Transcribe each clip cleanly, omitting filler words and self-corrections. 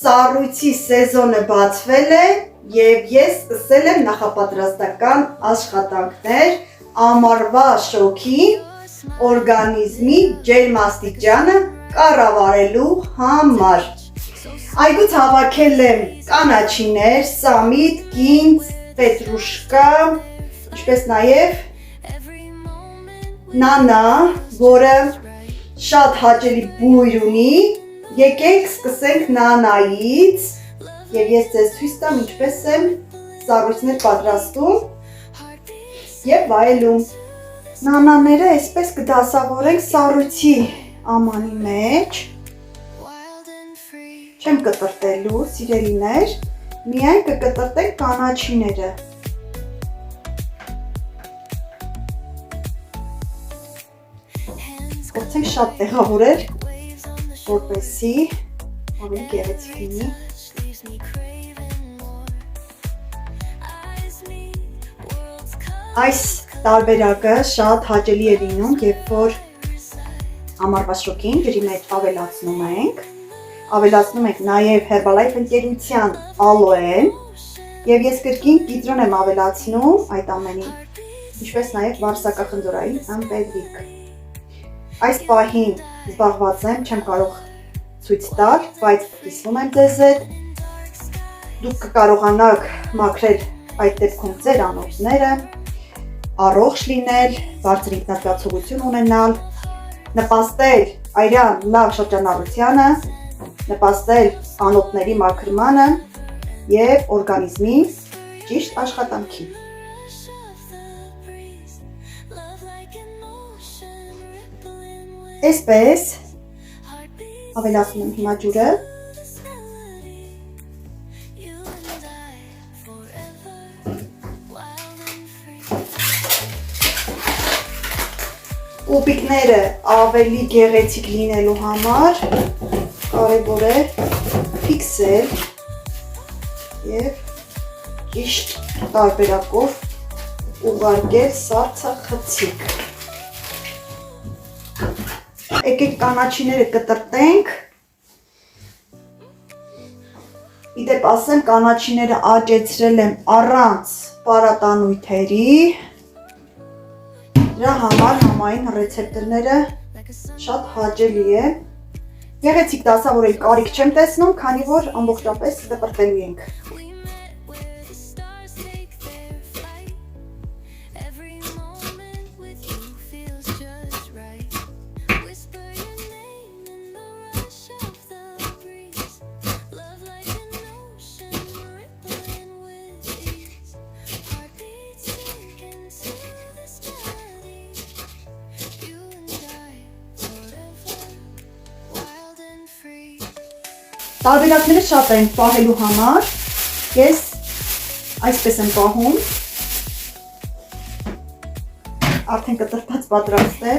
Սառույցի սեզոնը բացվել է եւ ես սկսել եմ նախապատրաստական աշխատանքներ ամառվա շոքի օրգանիզմի ջերմաստիճանը կառավարելու համար։ Այգուց հավաքել եմ կանաչիներ, սամիտ, կինձ, պետրուշկա, ինչպես նաև նանա, որը շատ հաճելի բույր ունի։ Եկեք սկսենք նանայից եւ ես ձեզ ցույց տամ ինչպես եմ սառույցներ պատրաստում եւ վայելում։ Նանաները այսպես կդասավորենք սառույցի ամանի մեջ։ Չեմ կտրտելու, սիրելիներ, միայն կկտրտենք կանաչիները։ Փորձենք շատ տեղավորել, որպեսզի ավելի գեղեցիկ լինի։ Այս տարբերակը շատ հաճելի է լինում, երբ որ ամառվա շոկին ջրի մեջ ավելացնում ենք նաև Herbalife ընկերության ալոեն եւ ես կրկին կիտրոն եմ ավելացնում այդ ամենին, ինչպես նաև վարսակախնձորային ամպելիք։ Այս պահին զբաղված եմ, չեմ կարող ցույց տալ, բայց կիսվում եմ ձեզ հետ։ Դուք կկարողանաք մաքրել այդ դեպքում ձեր անոթները, առողջ լինել, բարձր ինքնազգացողություն ունենալ, նպաստել այրան լավ շրջանառությանը, նպաստել անոթների մաքրմանը եւ օրգանիզմի ճիշտ աշխատանքին։ Այսպես ավելացնում եմ հիմա ջուրը։ Կուբիկները ավելի գեղեցիկ լինելու համար կարևոր է ֆիքսել եւ ճիշտ տարբերակով ուղարկել սառցախցիկ։ Եկեք կանաչիները կտրտենք։ Իդեպ ասեմ, կանաչիները աճեցրել եմ առանց պարատանյութերի։ Դրա համար համային ռեցեպտորները շատ հաճելի է։ Գեղեցիկ դասավորել կարիք չեմ տեսնում, քանի որ ամբողջապես կտրտելու ենք։ Տարբերակները շատ են պահելու համար, ես այսպես եմ պահում, արդեն կտրտած պատրաստ է։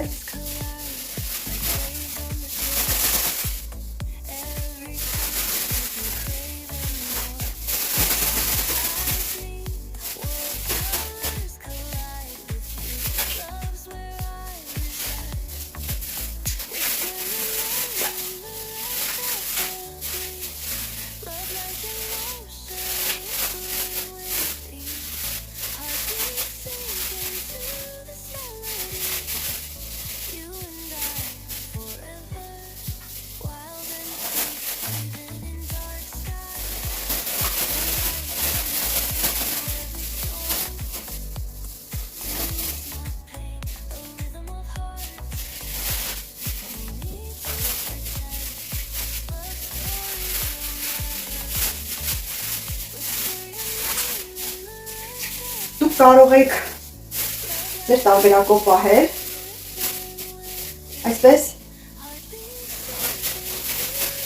Դուք կարող եք ձեր տարբերակով պահել, այսպես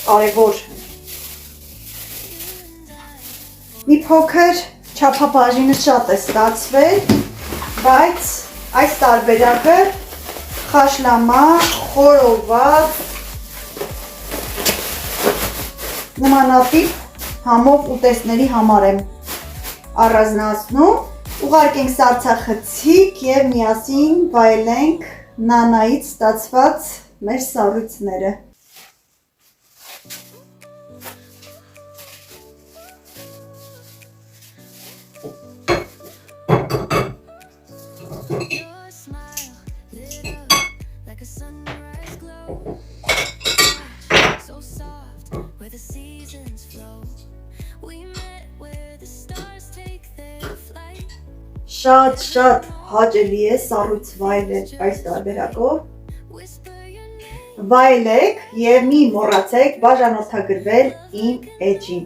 կարևոր մի փոքր չափաբաժինը շատ է ստացվել, բայց այս տարբերակը խաշլամա, խորոված, նմանատիպ համով ուտեստների համար եմ առանձնացնում, ուղարկենք սառցախցիկ եւ միասին վայելենք նանայից ստացված մեր սառույցները։ շատ հաճելի է սառույց վայելել այս տարբերակով։ Վայելեք եւ մի մոռացեք բաժանորդագրվել իմ էջին։